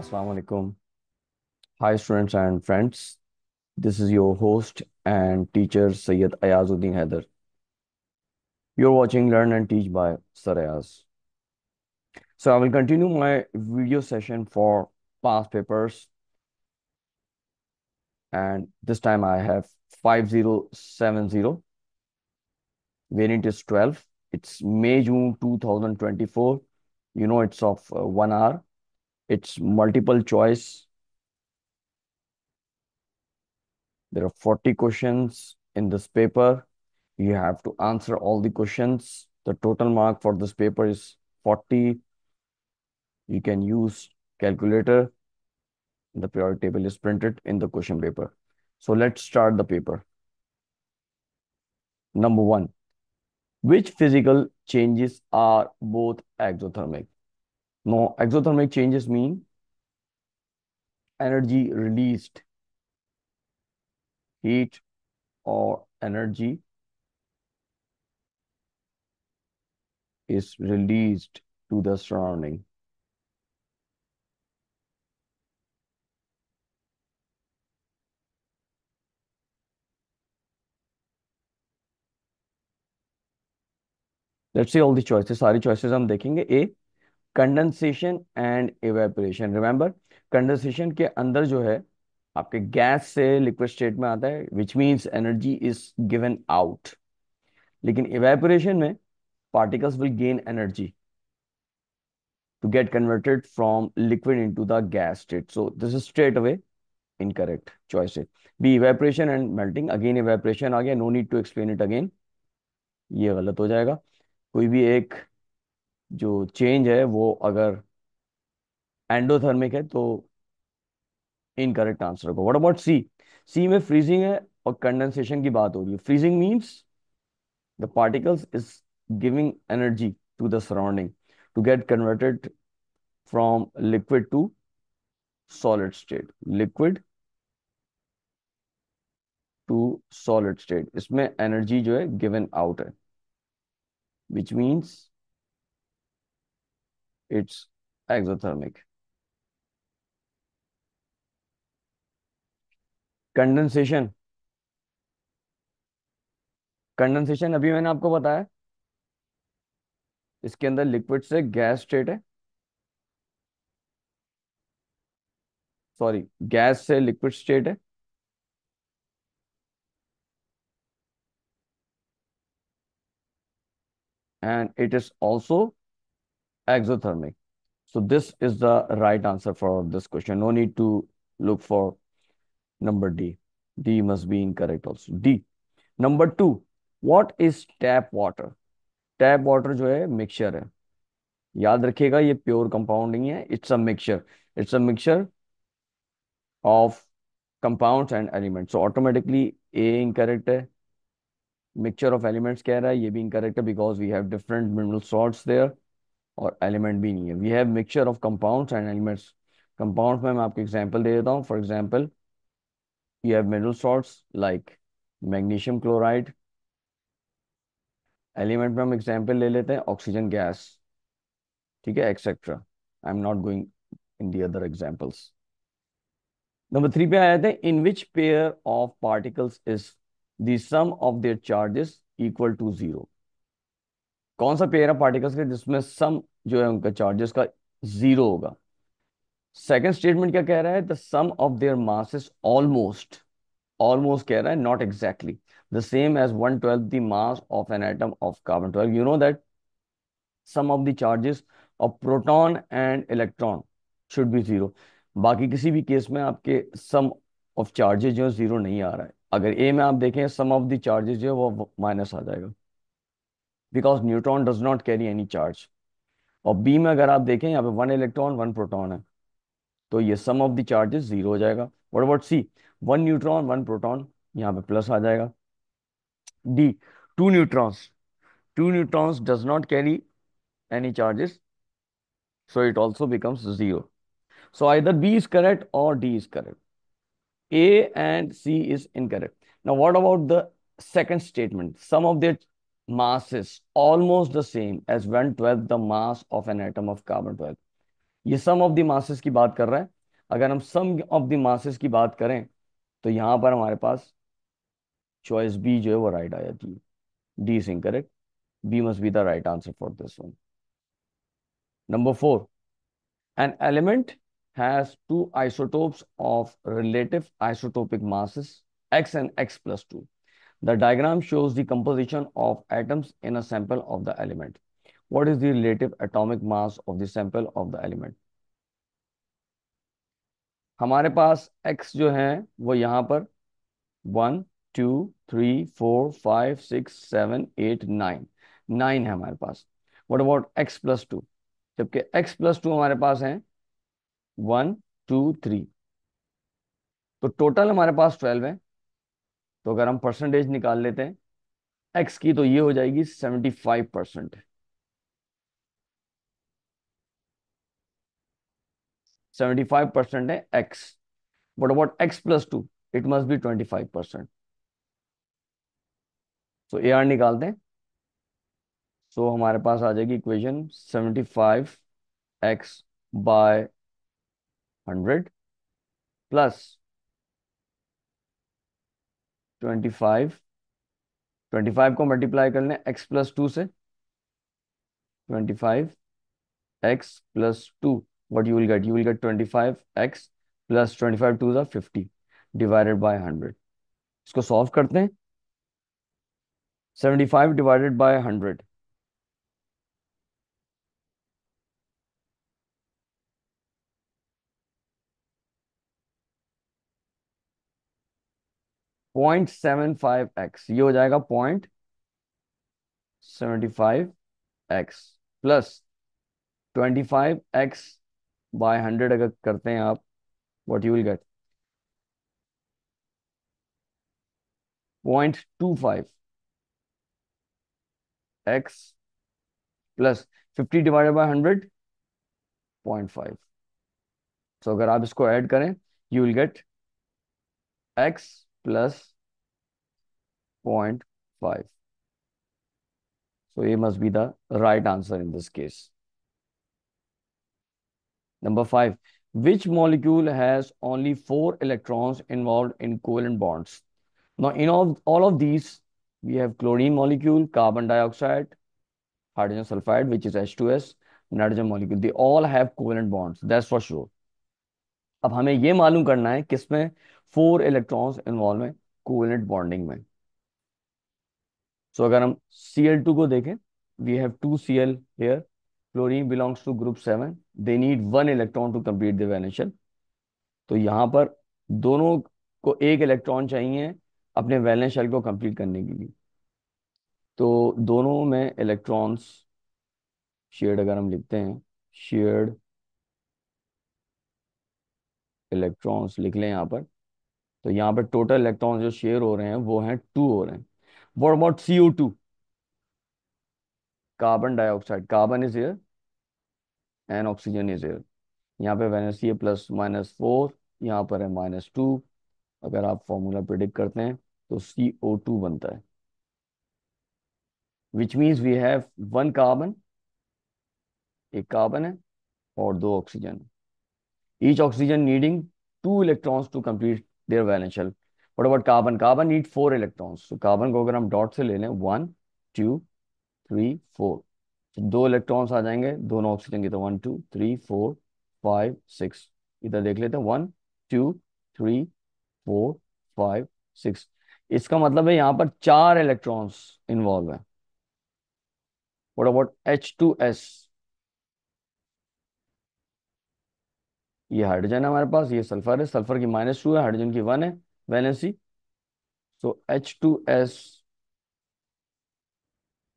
Assalamu alaikum. Hi, students and friends. This is your host and teacher Sayyid Ayazuddin Haider. You're watching Learn and Teach by Sir Ayaz. So I will continue my video session for past papers, and this time I have 5070. Variant is 12. It's May June 2024. It's of 1 hour. It's multiple choice. There are 40 questions in this paper. You have to answer all the questions. The total mark for this paper is 40. You can use calculator. The periodic table is printed in the question paper. So let's start the paper. Number one, which physical changes are both exothermic? No, exothermic changes mean energy released, heat or energy is released to the surrounding. Let's see all the choices. सारी choices हम देखेंगे. A, condensation and evaporation. Remember, condensation के अंदर जो है आपके gas से liquid state में आता है, which means energy is given out. लेकिन इवेपोरेशन में particles will gain energy to get converted from liquid into the gas state. So this is straight away incorrect. Choice है B, evaporation and melting. Again evaporation आ गया, no need to explain it again. ये गलत हो जाएगा. कोई भी एक जो चेंज है वो अगर एंडोथर्मिक है तो इनकरेक्ट आंसर होगा. व्हाट अबाउट सी? सी में फ्रीजिंग है और कंडेंसेशन की बात हो रही है. Freezing means the particles is giving energy to the surrounding to get converted from liquid to solid state. Liquid to solid state, इसमें एनर्जी जो है गिवन आउट है, which means it's exothermic. Condensation, condensation अभी मैंने आपको बताया, इसके अंदर लिक्विड से गैस स्टेट है, सॉरी गैस से लिक्विड स्टेट है. And it is also exothermic. So this is the right answer for this question. No need to look for number D. D must be incorrect also. D. Number two, what is tap water? Tap water जो है mixture है. याद रखिएगा ये pure compound नहीं है. It's a mixture. It's a mixture of compounds and elements. So automatically A incorrect है. Mixture of elements कह रहा है, ये भी इनकरेक्ट है because we have different mineral salts there. और एलिमेंट भी नहीं है. We have mixture of compounds and elements. Compounds में मैं आपको एग्जांपल दे देता हूँ. For example, you have mineral salts like magnesium chloride. Element में हम एग्जांपल ले लेते हैं ऑक्सीजन गैस. ठीक है, etcetera. I am not going in the other examples. Number three पे आए थे, in which pair of particles is the sum of their charges equal to zero. कौन सा पेयर है पार्टिकल्स के जिसमें सम जो है उनका चार्जेस का जीरो होगा? सेकेंड स्टेटमेंट क्या कह रहा है? The sum of their masses almost. Almost कह रहा है, not exactly the same as 1/12 the mass of an atom of carbon 12. You know that sum of the charges of proton and electron should be zero. बाकी किसी भी case में आपके सम of charges जो है जीरो नहीं आ रहा है. अगर ए में आप देखें सम ऑफ द चार्जेस जो है वो माइनस आ जाएगा because neutron does not carry any charge. और बी में अगर आप देखें यहाँ पे 1 इलेक्ट्रॉन 1 प्रोटॉन है, तो ये sum of the charges zero हो जाएगा. What about C? 1 neutron 1 proton, यहाँ पे प्लस आ जाएगा. D, 2 neutrons. 2 neutrons does not carry any charges, so it also becomes zero. So either B is correct or D is correct. A and C is incorrect. Now what about the second statement? Some of their mass is almost the same as 1/12 the mass of an atom of carbon 12. ये sum of the masses की बात कर रहा है। अगर हम सम of the masses की बात करें तो यहां पर हमारे पास चॉइस बी जो है वो राइट आ जाती है। D is incorrect. B must be the right answer for this one. Number 4, an element has two isotopes of relative isotopic masses x and x plus 2. The diagram shows the composition of atoms in a sample of the element. What is the relative atomic mass of the sample of the element? हमारे पास x जो है वो यहाँ पर 1 2 3 4 5 6 7 8 9 9 है हमारे पास। What about x plus 2? जबकि x प्लस 2 हमारे पास है 1 2 3, तो टोटल हमारे पास 12 है। तो अगर हम परसेंटेज निकाल लेते हैं एक्स की तो ये हो जाएगी 75%। 75% है x. What about x plus 2? It must B 25%। So A R निकालते हैं। सो हमारे पास आ जाएगी इक्वेशन 75x/100 प्लस 25। 25 को मल्टीप्लाई कर लें एक्स प्लस 2 से। 25x+2, what you will get? You will get 25x plus 25 to the 50 divided by 100। इसको solve करते हैं। 75 डिवाइडेड बाय 100, 0.75x, ये हो जाएगा 0.75x प्लस 25x/100 अगर करते हैं आप, what you will get? 0.25x plus 50 divided by 100, 0.5। सो अगर आप इसको ऐड करें you will get x plus 0.5। So A must be the right answer in this case. Number 5, which molecule has only 4 electrons involved in covalent bonds? Now, in all of these, we have chlorine molecule, carbon dioxide, hydrogen sulfide, which is H2S, nitrogen molecule. They all have covalent bonds. That's for sure. अब हमें ये मालूम करना है किसमें 4 electrons involve हैं covalent bonding में। So अगर हम Cl2 को देखें, we have 2 Cl here। Chlorine belongs to group 7। They need 1 electron to complete the valence shell. तो यहाँ पर दोनों को एक इलेक्ट्रॉन चाहिए अपने वैलेंस शेल को कंप्लीट करने के लिए। तो दोनों में इलेक्ट्रॉन्स शेयर्ड अगर हम लिखते हैं, शेयर्ड इलेक्ट्रॉन्स लिख लें यहाँ पर। तो यहाँ पर टोटल इलेक्ट्रॉन्स जो शेयर हो रहे हैं वो हैं 2 हो रहे हैं। What about CO2? Carbon dioxide, carbon is air and oxygen is air. यहाँ पे वैलेंस है +-4, यहाँ पर है -2। अगर आप फॉर्मूला प्रिडिक्ट करते हैं तो CO2 बनता है, which means we have 1 carbon, एक कार्बन है और 2 oxygen. Each oxygen needing 2 electrons to complete their valence shell. What about carbon? Carbon need 4 electrons. तो कार्बन को अगर हम डॉट से ले लें 1 2 3 4, तो 2 इलेक्ट्रॉन्स आ जाएंगे दोनों ऑक्सीजन की। तो 1 2 3 4 5 6। इधर देख लेते हैं 1 2 3 4 5 6। इसका मतलब है यहाँ पर 4 इलेक्ट्रॉन्स इन्वॉल्व है। What about H2S? ये हाइड्रोजन है हमारे पास, ये सल्फर है। सल्फर की -2 है, हाइड्रोजन की 1 है वैलेंसी। सो H2S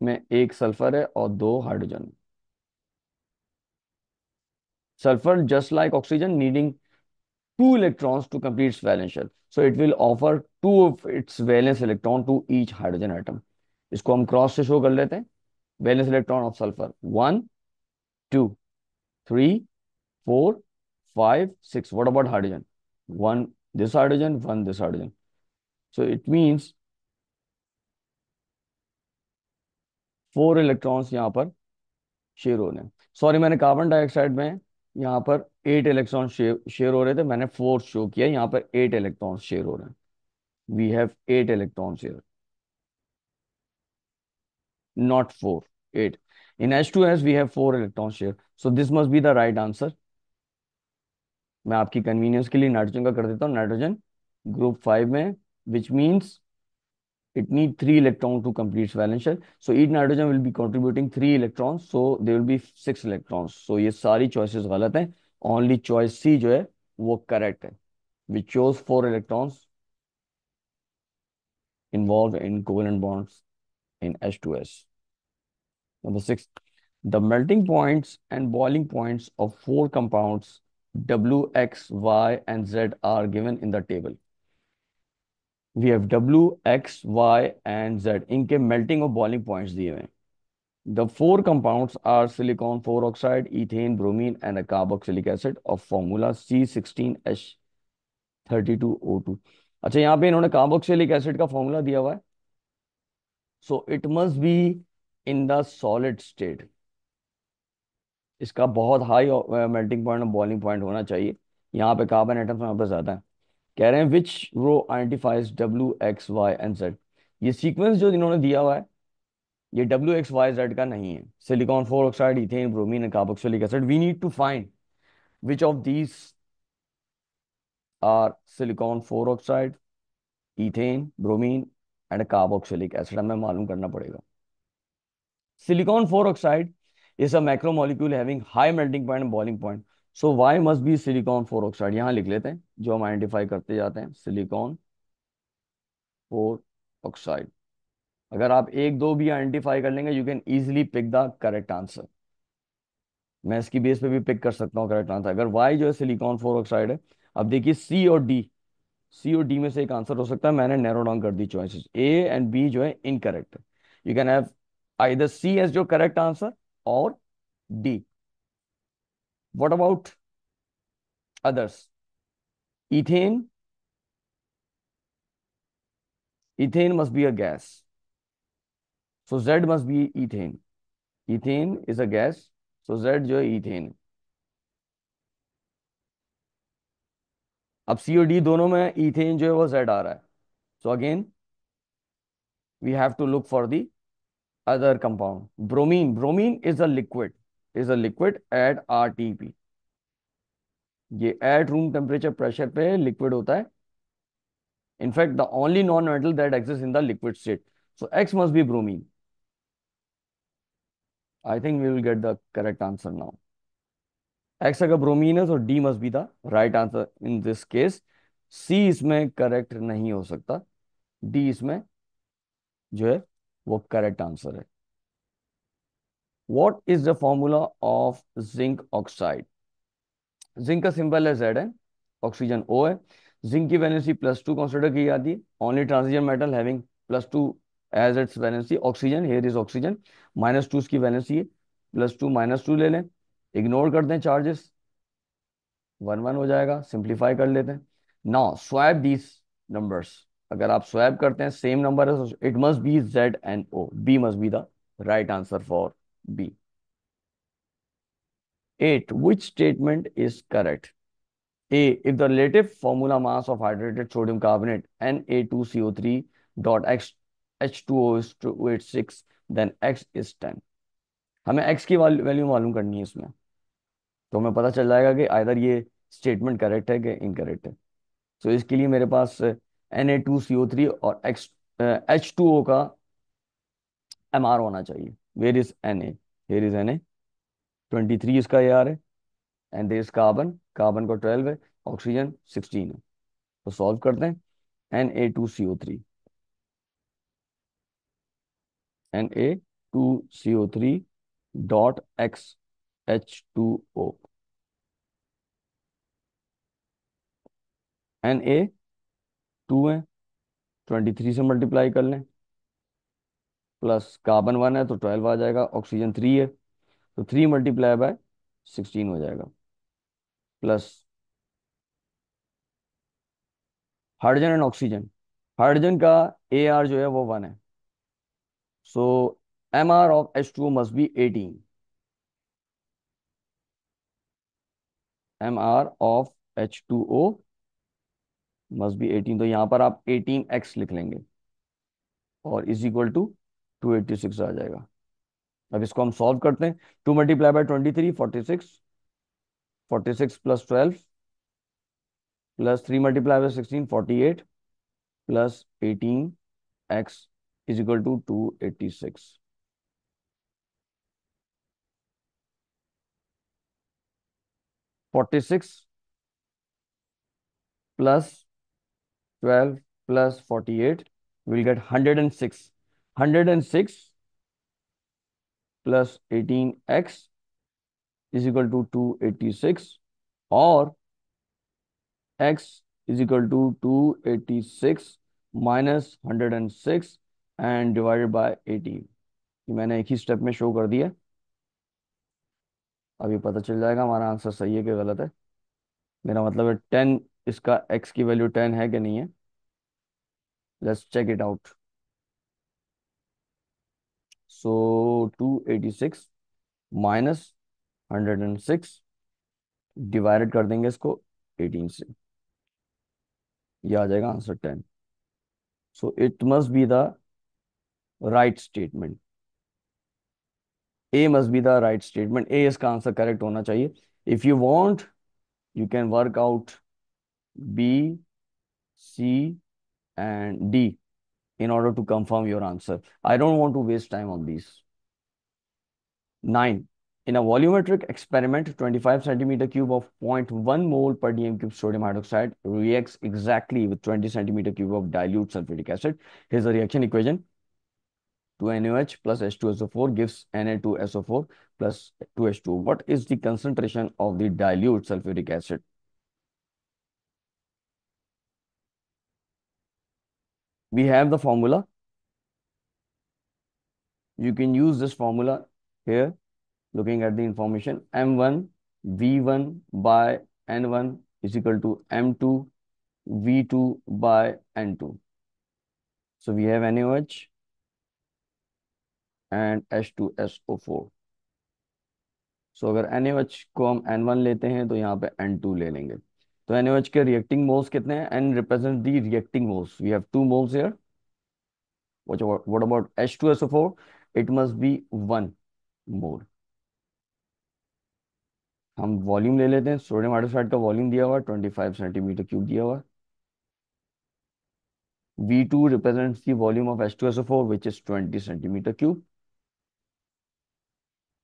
में एक सल्फर है और 2 hydrogen. Sulphur just like oxygen needing 2 electrons to complete its valence shell. So it will offer 2 of its valence electron to each hydrogen atom. इसको हम क्रॉस से शो कर लेते हैं। Valence electron of sulphur 1 2 3 4 5 6। What about hydrogen? 1 this hydrogen, 1 this hydrogen. So it means 4 electrons यहाँ पर share हो रहे हैं। सॉरी, मैंने कार्बन डाइऑक्साइड में यहाँ पर 8 इलेक्ट्रॉन शेयर हो रहे थे, मैंने 4 शो किया, यहाँ पर 8 इलेक्ट्रॉन शेयर हो रहे हैं। We have 8 electron share, not 4, 8. In H2S we have 4 electron share, so this must be the right answer. मैं आपकी कन्वीनियंस के लिए नाइट्रोजन का कर देता हूँ, नाइट्रोजन ग्रुप 5 में, which means it need 3 electron to complete its valence shell. So each nitrogen will be contributing 3 electrons, so there will be 6 electrons. So ये सारी choices गलत हैं, only choice C जो है वो correct है. We chose 4 electrons involved in covalent bonds in H2S. Number 6, the melting points and boiling points of 4 compounds W, X, Y, and Z are given in the table. We have W, X, Y, and Z. इनके melting और boiling points दिए हुए हैं. The 4 compounds are silicon 4 oxide, ethane, bromine, and a carboxylic acid of formula C16H32O2. अच्छा, यहाँ पे इन्होंने carboxylic acid का फॉर्मूला दिया हुआ है, सो it must be in the solid state. इसका बहुत हाई मेल्टिंग पॉइंट और बॉइलिंग पॉइंट होना चाहिए. यहाँ पे कार्बन एटम्स यहाँ पे ज्यादा है. कह रहे हैं which row identifies W X Y and Z. ये सीक्वेंस जो इन्होंने दिया हुआ है ये डब्ल्यू एक्स वाई जेड का नहीं है. Silicon 4 oxide, ethane, bromine and carboxylic acid. We need to find which of these are silicon 4 oxide, ethane, bromine and carboxylic acid. हमें मालूम करना पड़ेगा. Silicon 4 oxide is a macromolecule having high melting point and boiling point. So Y must be silicon 4 oxide. यहाँ लिख लेते हैं जो हम आइडेंटिफाई करते जाते हैं, सिलिकॉन 4 ऑक्साइड. अगर आप एक दो भी आइडेंटिफाई कर लेंगे, you can easily pick the correct answer. मैं इसकी बेस पे भी पिक कर सकता हूँ करेक्ट आंसर. अगर Y जो है सिलिकॉन 4 ऑक्साइड है, अब देखिए सी और डी में से एक आंसर हो सकता है. मैंने नैरो डाउन कर दी चॉइसेस. ए एंड बी जो है इनकरेक्ट है. You can have either C as जो करेक्ट आंसर और D. What about others? Ethane. Ethane must be a gas. So Z must be ethane. Ethane is a gas. So Z जो है ethane. अब C और D दोनों में ethane जो है वो Z आ रहा है. So again we have to look for the other compound. Bromine. Bromine is a liquid. Is a liquid at RTP. ये at room temperature pressure पे liquid होता है. In fact, the only non-metal that exists in the liquid state. So X must be bromine. I think we will get the correct answer now. X अगर bromine है तो D must be the right answer in this case. C इसमें correct नहीं हो सकता, D इसमें जो है वो करेक्ट आंसर है. What is the formula of zinc oxide. Zinc का सिंबल है जेड है, ऑक्सीजन ओ है. जिंक की वैलेंसी +2 कंसिडर की जाती है. Only transition metal having +2 as its valency. Oxygen, here is oxygen, -2 इसकी वैलेंसी है. +2 -2 ले लें, इग्नोर कर दें चार्जेस, 1 1 हो जाएगा. सिंप्लीफाई कर लेते हैं. Now swap these numbers. अगर आप स्वैप करते हैं सेम नंबर है, it must be Z and O. B must be the right answer for B. 8, which statement is correct? A, if the relative formula mass of hydrated sodium carbonate Na2CO3 dot x H2O is 286, then x is 10. हमें x की value मालूम करनी है इसमें, तो हमें पता चल जाएगा कि आइदर ये स्टेटमेंट करेक्ट है कि इनकरेक्ट है. तो इसके लिए मेरे पास Na2CO3 और H2O का MR होना चाहिए. Where is Na? Here is Na. 23 इसका AR है. And there is carbon, carbon को 12 है, ऑक्सीजन 16 है. तो सॉल्व करते हैं. Na2CO3, Na2CO3 dot x H2O. Na 2 है, 23 से मल्टीप्लाई कर लें, प्लस कार्बन 1 है तो 12 आ जाएगा. ऑक्सीजन 3 है तो 3 × 16 हो जाएगा. Plus hydrogen and oxygen. Hydrogen का AR जो है वो 1 है. सो MR of H2O must be 18. MR of H2O must be 18, तो यहाँ पर आप 18x लिख लेंगे और इज इक्वल टू 286 आ जाएगा। अब इसको हम सॉल्व करते हैं। 2 multiply by 23 46, 46 plus 12 plus 3 multiply by 16 48 plus 18x is equal to 286। 46 plus 12 plus 48 will get 106। 106 plus 18x is equal to 286 और x is equal to 286 minus 106 and divided by 18। ये मैंने एक ही स्टेप में शो कर दिया। अभी पता चल जाएगा हमारा आंसर सही है कि गलत है। मेरा मतलब है 10, इसका x की वैल्यू 10 है कि नहीं है। Let's check it out. So 286 minus 106 divided कर देंगे इसको 18 से, ये आ जाएगा answer 10। So it must be the right statement. A must be the right statement. A इसका आंसर करेक्ट होना चाहिए। If you want you can work out B, C and D in order to confirm your answer. I don't want to waste time on these. 9. In a volumetric experiment, 25 centimeter cube of 0.1 mole per dm cube sodium hydroxide reacts exactly with 20 centimeter cube of dilute sulfuric acid. Here's the reaction equation. 2NaOH plus H2SO4 gives Na2SO4 plus 2H2O. What is the concentration of the dilute sulfuric acid? We have the formula. You can use this formula here. Looking at the information, M1 V1 by N1 is equal to M2 V2 by N2. So we have NaOH and H2SO4. So अगर NaOH को हम N1 लेते हैं तो यहाँ पे N2 ले लेंगे। तो NaOH के रिएक्टिंग मोल्स कितने हैं? N represents the reacting moles. We have 2 moles here. What about H2SO4? It must be 1 mole. हम वॉल्यूम ले लेते हैं। सोडियम हाइड्रोक्साइड का वॉल्यूम दिया हुआ 25 सेंटीमीटर क्यूब दिया हुआ। V2 represents the volume of H2SO4, which is 20 centimeter cube.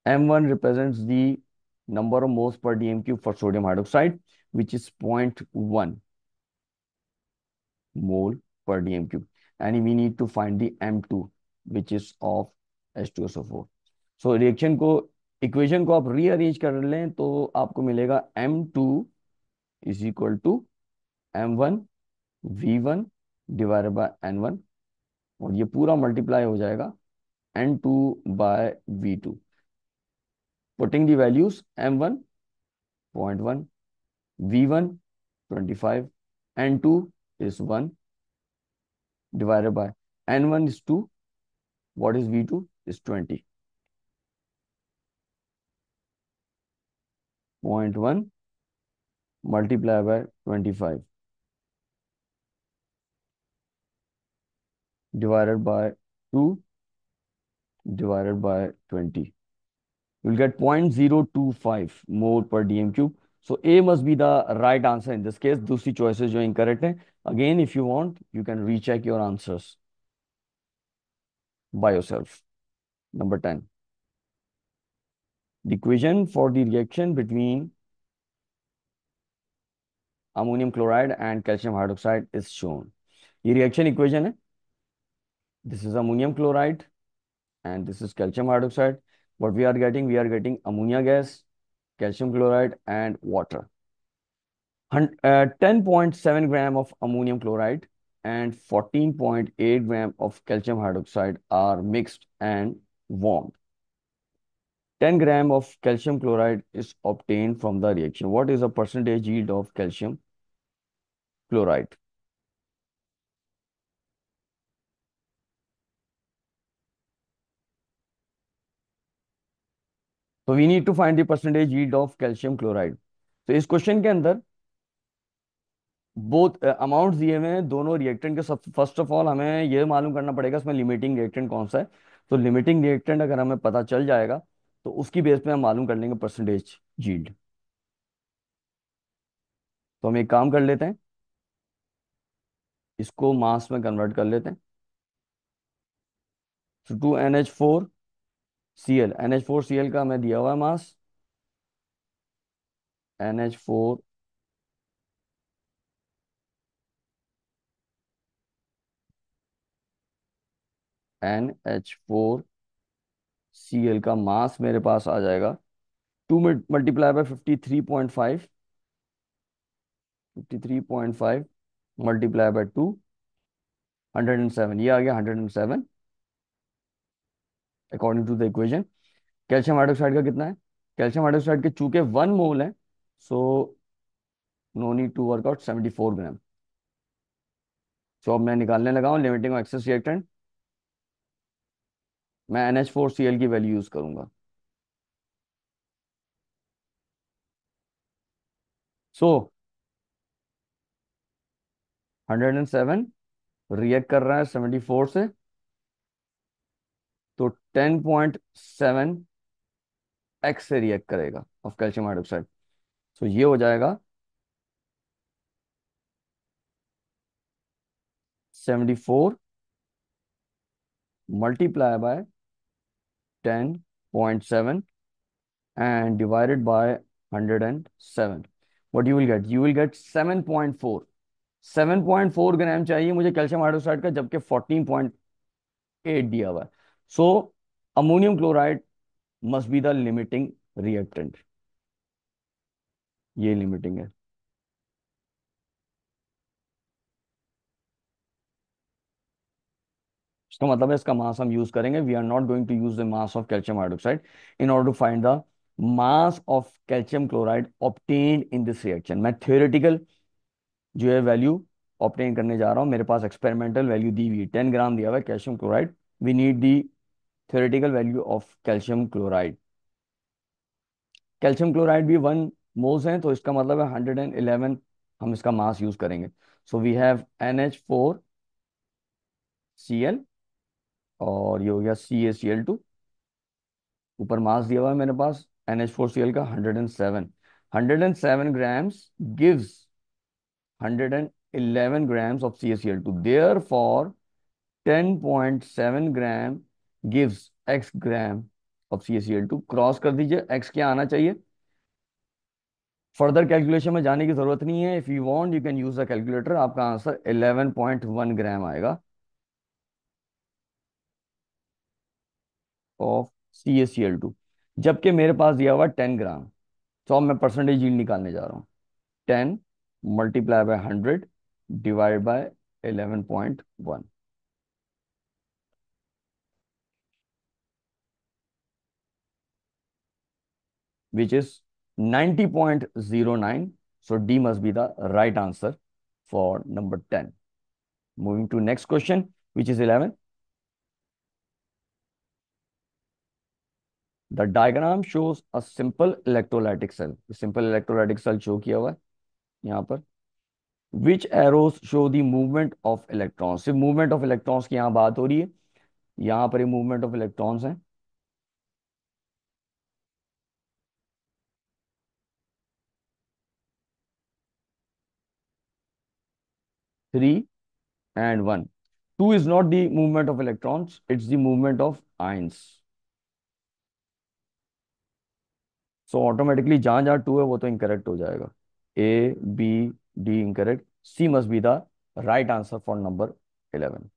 M1 represents the number of moles per dm cube for sodium hydroxide, which is 0.1 mole per dm cube. And we need to find the M2, which is of H2SO4. So reaction को, equation को आप rearrange कर लें तो आपको मिलेगा M2 is equal to M1 V1 divided by N1, और ये पूरा मल्टीप्लाई हो जाएगा N2 by V2. Putting the values, M1 0.1, V1 25, N2 is 1 divided by N1 is 2. What is V2? Is 20. 0.1 multiplied by 25 divided by 2 divided by 20. You'll get 0.025 mole per dm cube. So A must be the right answer in this case. दूसरी choices जो incorrect है. Again, if you want, you can recheck your answers by yourself. Number 10. The equation for the reaction between ammonium chloride and calcium hydroxide is shown. ये reaction equation है. This is ammonium chloride and this is calcium hydroxide. What we are getting? We are getting ammonia gas, calcium chloride and water. 10.7 gram of ammonium chloride and 14.8 gram of calcium hydroxide are mixed and warmed. 10 gram of calcium chloride is obtained from the reaction. What is the percentage yield of calcium chloride? So we need to find the percentage yield of calcium chloride. तो इस question के अंदर both amount दिए हुए हैं दोनों reactant के। सब फर्स्ट ऑफ ऑल हमें ये मालूम करना पड़ेगा इसमें लिमिटिंग रिएक्टेंट कौन सा है। तो लिमिटिंग रिएक्टेंट अगर हमें पता चल जाएगा तो उसकी बेस पे हम मालूम कर लेंगे परसेंटेज यील्ड। तो हम एक काम कर लेते हैं, इसको मास में कन्वर्ट कर लेते हैं। तो 2NH4Cl, NH4Cl का हमें दिया हुआ है मास NH4 NH4Cl का मास मेरे पास आ जाएगा 2 × 10⁻53.5, 53.5 × 2 107, ये आ गया 107 according to the equation. Calcium hydroxide का कितना है? कैल्शियम हाइड्रोक्साइड के चूंकि 1 मोल है, so no need to work out 74 gram. So अब मैं निकालने लगा हूँ लिमिटिंग एक्सेस रिएक्टेंट। मैं NH4Cl की वैल्यू यूज करूंगा। सो 107 रिएक्ट कर रहा है 74 से, तो 10.7x से रिएक्ट करेगा ऑफ कैल्शियम हाइड्रोक्साइड। सो ये हो जाएगा 74 multiply by 10.7 and divided by 107, what you will get? You will get 7.4। 7.4 ग्राम चाहिए मुझे कैल्शियम हाइड्रोक्साइड का, जबकि 14.8 दिया हुआ है। So ammonium chloride must be the limiting reactant. ये लिमिटिंग है। इसका मतलब है इसका मास हम यूज करेंगे। We are not going to use the mass of calcium hydroxide in order to find the mass of calcium chloride obtained in this reaction. मैं theoretical जो है वैल्यू ऑब्टेन करने जा रहा हूँ। मेरे पास एक्सपेरिमेंटल वैल्यू दी हुई है, 10 ग्राम दिया हुआ है calcium chloride. We need the theoretical value of calcium chloride. Calcium chloride भी 1 मोल्स हैं, तो इसका मतलब है 111 हम इसका मास यूज करेंगे। सो वी हैव NH4Cl और ये हो गया CaCl2। ऊपर मास दिया हुआ है मेरे पास NH4Cl का 107। 107 grams gives 111 grams of CaCl2। Therefore 10.7 gram gives x gram of CaCl2। Cross कर दीजिए, x क्या आना चाहिए। फर्दर कैलकुलेशन में जाने की जरूरत नहीं है। If you want you can use the calculator. आपका आंसर 11.1 ग्राम आएगा ऑफ CaCl2, जबकि मेरे पास दिया हुआ 10 ग्राम। तो अब मैं परसेंटेज यील्ड निकालने जा रहा हूँ। 10 multiply by 100 divide by 11.1, which is 90.09. So D must be the right answer for number 10. Moving to next question, which is 11. The diagram shows a simple electrolytic cell. Simple electrolytic cell show किया हुआ है यहाँ पर। Which arrows show the movement of electrons? सिर्फ movement of electrons की यहाँ बात हो रही है। यहाँ पर ये movement of electrons है। 3 and 1। 2 is not the movement of electrons, it's the movement of ions. So automatically जहां जहां 2 है वो तो इनकरेक्ट हो जाएगा। A B D incorrect. C must be the right answer for number 11।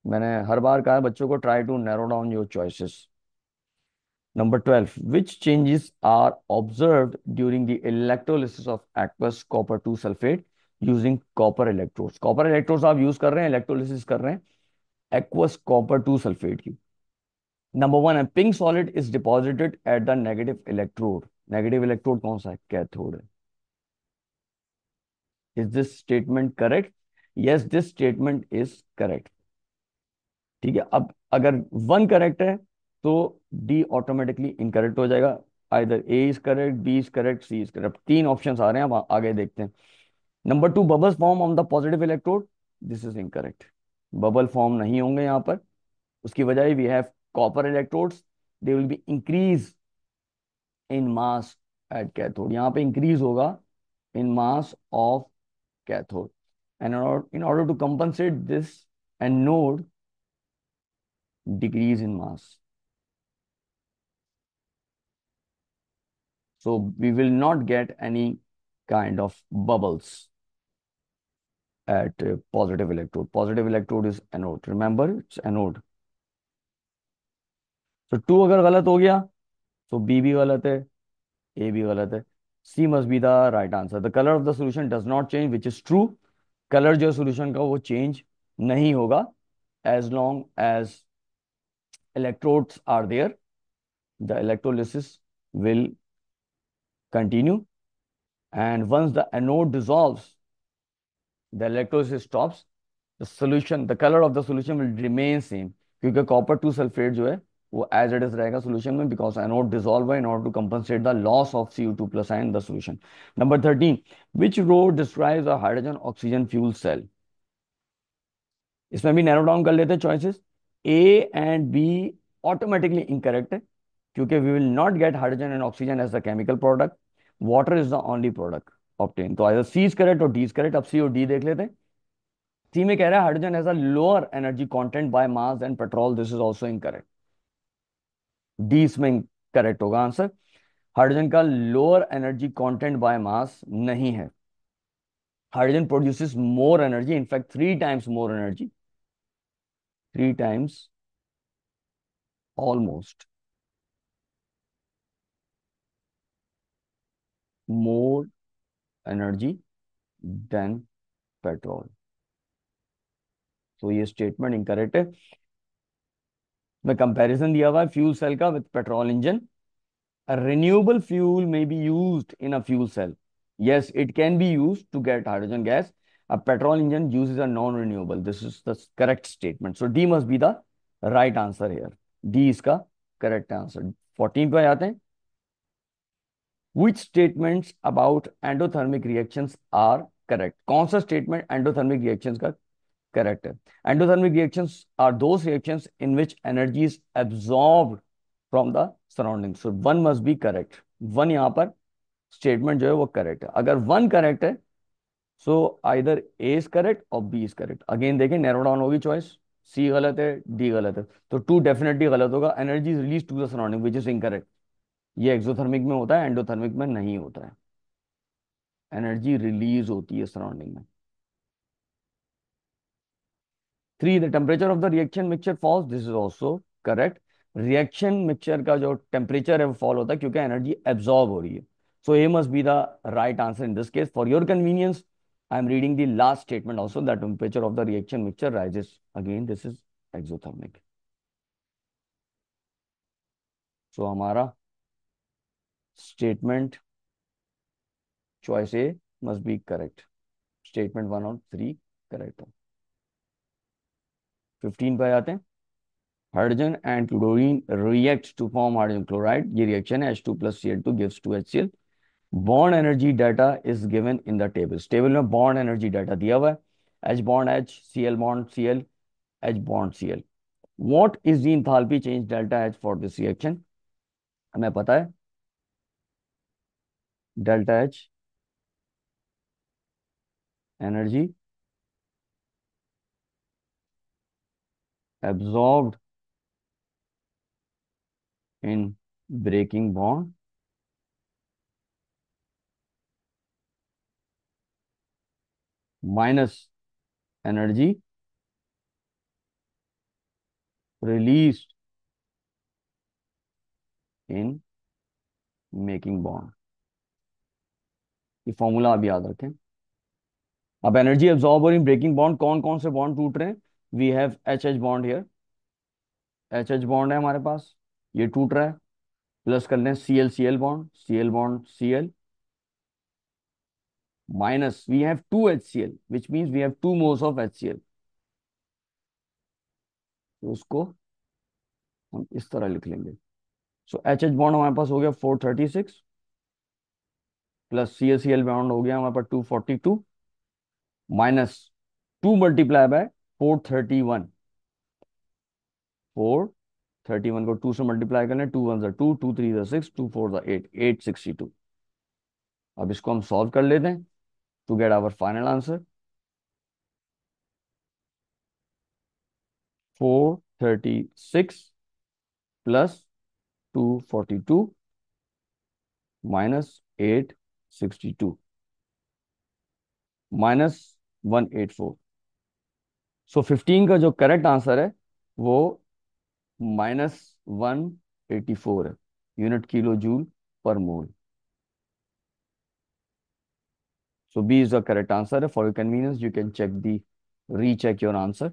मैंने हर बार कहा है बच्चों को, try to narrow down your choices. Number 12, which changes are observed during the electrolysis of aqueous copper 2 sulphate using copper electrodes. Copper electrodes आप use कर रहे हैं, इलेक्ट्रोलिसिस कर रहे हैं एक्वस कॉपर 2 सल्फेट की। नंबर 1 है pink solid is deposited at the negative electrode. Negative electrode कौन सा है? कैथोड है। Is this statement correct? Yes, this statement is correct. ठीक है, अब अगर 1 करेक्ट है तो डी ऑटोमेटिकली इनकरेक्ट हो जाएगा। Either A is correct, B is correct, C is correct. तीन ऑप्शन आ रहे हैं, अब आगे देखते हैं। Number two, bubbles form on the positive electrode, this is incorrect. Bubble form नहीं होंगे यहाँ पर। उसकी वजह we have copper electrodes, they will be increase in mass at cathode. यहाँ पे इंक्रीज होगा in mass of cathode, and in order to compensate this, anode decrease in mass, so we will not get any kind of bubbles at positive electrode. Positive electrode is anode, remember it's anode. So two अगर गलत हो गया तो B भी गलत है, ए भी गलत है, C must be the right answer. The colour of the solution does not change, which is true. Colour जो सोल्यूशन का वो चेंज नहीं होगा as long as electrodes are there, the electrolysis will continue, and once the anode dissolves, the electrolysis stops, the color of the solution will remain same, क्योंकि copper two sulphate जो है वो as it is रहेगा solution में, because anode dissolve है in order to compensate the loss of Cu2 plus ion in the solution. Number 13, which row describes a hydrogen oxygen fuel cell. इसमें भी narrow down कर लेते हैं choices. A and B automatically incorrect है, क्योंकि we will not get hydrogen and oxygen as the chemical product, water is the only product obtain. तो either C is correct और D is correct. अब सी और D देख लेते हैं। सी में कह रहा है hydrogen has a lower energy content by mass then petrol, this is also incorrect. D इसमें करेक्ट होगा आंसर। हाइड्रोजन का lower energy content by mass नहीं है। Hydrogen produces more energy, in fact 3 times more energy, 3 times almost more energy then petrol. तो ये statement incorrect है। में comparison दिया हुआ है फ्यूल सेल का with petrol engine. A renewable fuel may be used in a fuel cell. Yes, it can be used to get hydrogen gas. A petrol engine uses a non-renewable. This is the correct statement. So D must be the right answer here. D is का correct answer. 14 पे आते हैं। Which statements about endothermic reactions are correct? कौन सा statement endothermic reactions का correct है? Endothermic reactions are those reactions in which energy is absorbed from the surrounding. So one must be correct. One यहाँ पर statement जो है वो correct है। अगर वन करेक्ट है so either A is correct और बी इज करेक्ट। अगेन देखें, नैरो डाउन होगी चॉइस। सी गलत है, डी गलत है, तो टू डेफिनेटली गलत होगा। Energy is release to the surrounding, which is incorrect. ये एक्सोथर्मिक में होता है, एंडोथर्मिक में नहीं होता है। एनर्जी रिलीज होती है सराउंडिंग में। 3, the temperature of the reaction mixture falls, this is also correct. Reaction mixture का जो टेम्परेचर है वो फॉल होता है क्योंकि एनर्जी एब्जॉर्ब हो रही है। So A must be the right answer in this case. For your convenience, I am reading the last statement also, that temperature of the reaction mixture rises. Again, this is exothermic. So हमारा statement choice A must be correct. Statement 1 और 3 correct है। 15 पे आते हैं। Hydrogen and chlorine reacts to form hydrogen chloride. ये रिएक्शन है, H2 plus Cl2 gives 2HCl. Bond energy data is given in the tables. Table में बॉन्ड एनर्जी डाटा दिया हुआ है। H bond H, Cl bond Cl, H bond Cl। What is the enthalpy change delta H for this reaction? हमें पता है delta H energy absorbed in breaking bond minus energy released in making bond. ये formula आप याद रखें। अब energy absorb और इन breaking bond, कौन कौन से बॉन्ड टूट रहे हैं? We have H H bond here, H H bond है हमारे पास, ये टूट रहा है। प्लस कर लें Cl Cl bond, Cl bond Cl, minus we have 2HCl which means we have 2 moles of HCl। तो उसको हम इस तरह लिख लेंगे, सो एच एच बॉन्ड हमारे पास हो गया 436 plus C S C L bond हो गया हमारे पास 242 माइनस 2 × 4 31 431 को 2 से मल्टीप्लाई करने, 2 1 2, 2 3 6, 2 4 8, 862। अब इसको हम सॉल्व कर लेते हैं to get our final answer. 436 plus 242 minus 862 minus 184। So 15 का जो करेक्ट आंसर है वो -184 है, यूनिट किलो जूल पर मोल। So B is the correct answer. For your convenience, you can check the recheck your answer.